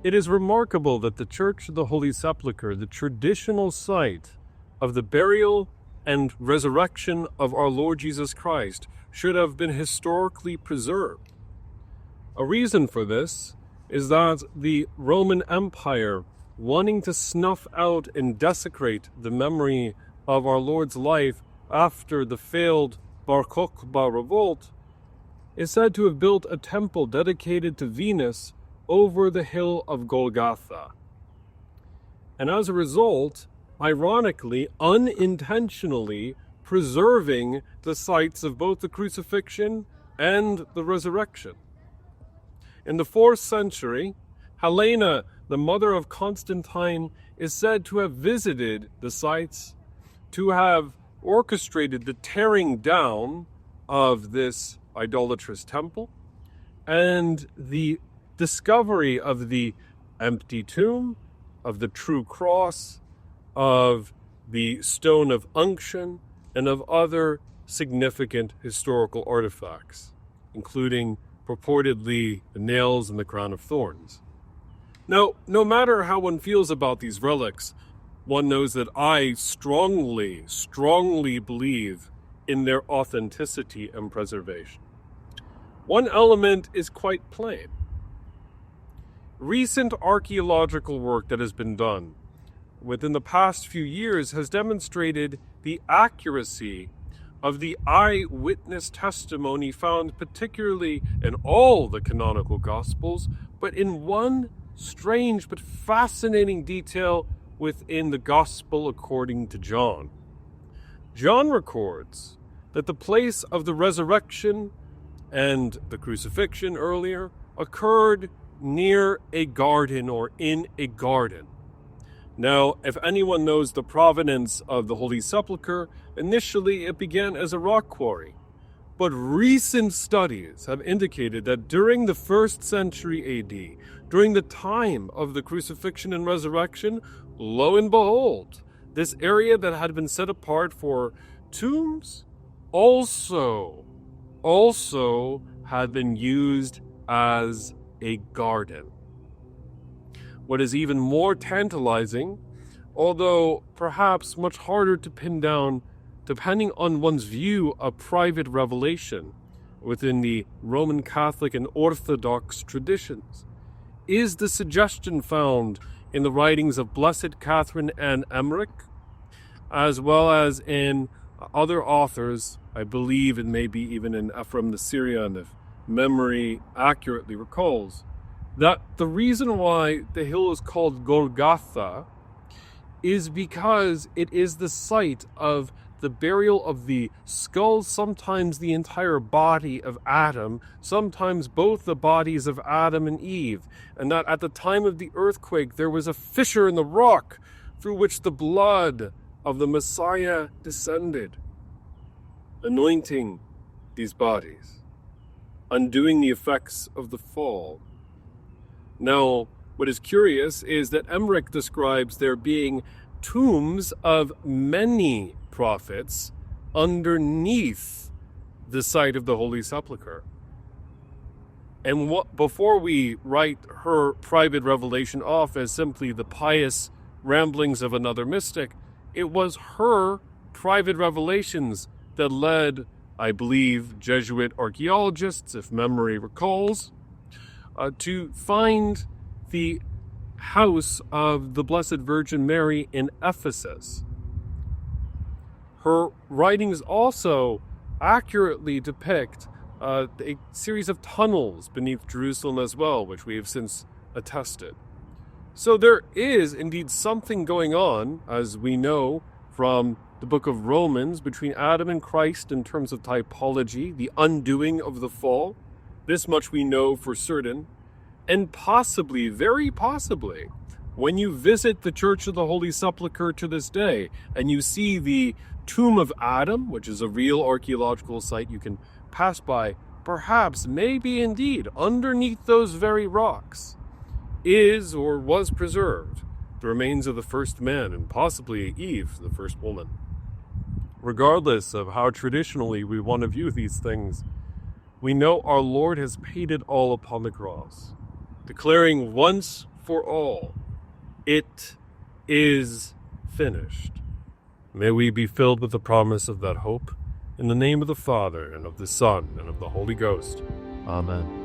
It is remarkable that the Church of the Holy Sepulcher, the traditional site of the burial and resurrection of our Lord Jesus Christ, should have been historically preserved. A reason for this is that the Roman Empire, wanting to snuff out and desecrate the memory of our Lord's life after the failed Bar Kokhba revolt, is said to have built a temple dedicated to Venus over the hill of Golgotha. And as a result, ironically, unintentionally preserving the sites of both the crucifixion and the resurrection. In the 4th century, Helena, the mother of Constantine, is said to have visited the sites, to have orchestrated the tearing down of this idolatrous temple, and the discovery of the empty tomb, of the true cross, of the stone of unction, and of other significant historical artifacts, including purportedly the nails and the crown of thorns. Now, no matter how one feels about these relics, one knows that I strongly believe in their authenticity and preservation. One element is quite plain. Recent archaeological work that has been done within the past few years has demonstrated the accuracy of the eyewitness testimony found particularly in all the canonical Gospels, but in one strange but fascinating detail within the Gospel according to John. John records that the place of the resurrection and the crucifixion earlier occurred near a garden or in a garden. Now, if anyone knows the provenance of the Holy Sepulcher, initially it began as a rock quarry. But recent studies have indicated that during the 1st century AD, during the time of the crucifixion and resurrection, lo and behold, this area that had been set apart for tombs also had been used as a garden. What is even more tantalizing, although perhaps much harder to pin down depending on one's view of private revelation within the Roman Catholic and Orthodox traditions, is the suggestion found in the writings of Blessed Catherine and Emmerich, as well as in other authors, I believe, and maybe even in Ephraim the Syrian, if memory accurately recalls, that the reason why the hill is called Golgotha is because it is the site of the burial of the skull, sometimes the entire body of Adam, sometimes both the bodies of Adam and Eve, and that at the time of the earthquake there was a fissure in the rock through which the blood of the Messiah descended, anointing these bodies, undoing the effects of the fall. Now, what is curious is that Emmerich describes there being tombs of many prophets underneath the site of the Holy Sepulcher. And before we write her private revelation off as simply the pious ramblings of another mystic, it was her private revelations that led, I believe, Jesuit archaeologists, if memory recalls, to find the house of the Blessed Virgin Mary in Ephesus. Her writings also accurately depict a series of tunnels beneath Jerusalem as well, which we have since attested. So there is indeed something going on, as we know from the book of Romans, between Adam and Christ in terms of typology, the undoing of the fall. This much we know for certain. And possibly, very possibly, when you visit the Church of the Holy Sepulcher to this day, and you see the tomb of Adam, which is a real archaeological site you can pass by, perhaps, maybe indeed, underneath those very rocks, is or was preserved the remains of the first man, and possibly Eve, the first woman. Regardless of how traditionally we want to view these things, we know our Lord has paid it all upon the cross, declaring once for all. It is finished. May we be filled with the promise of that hope. In the name of the Father, and of the Son, and of the Holy Ghost. Amen.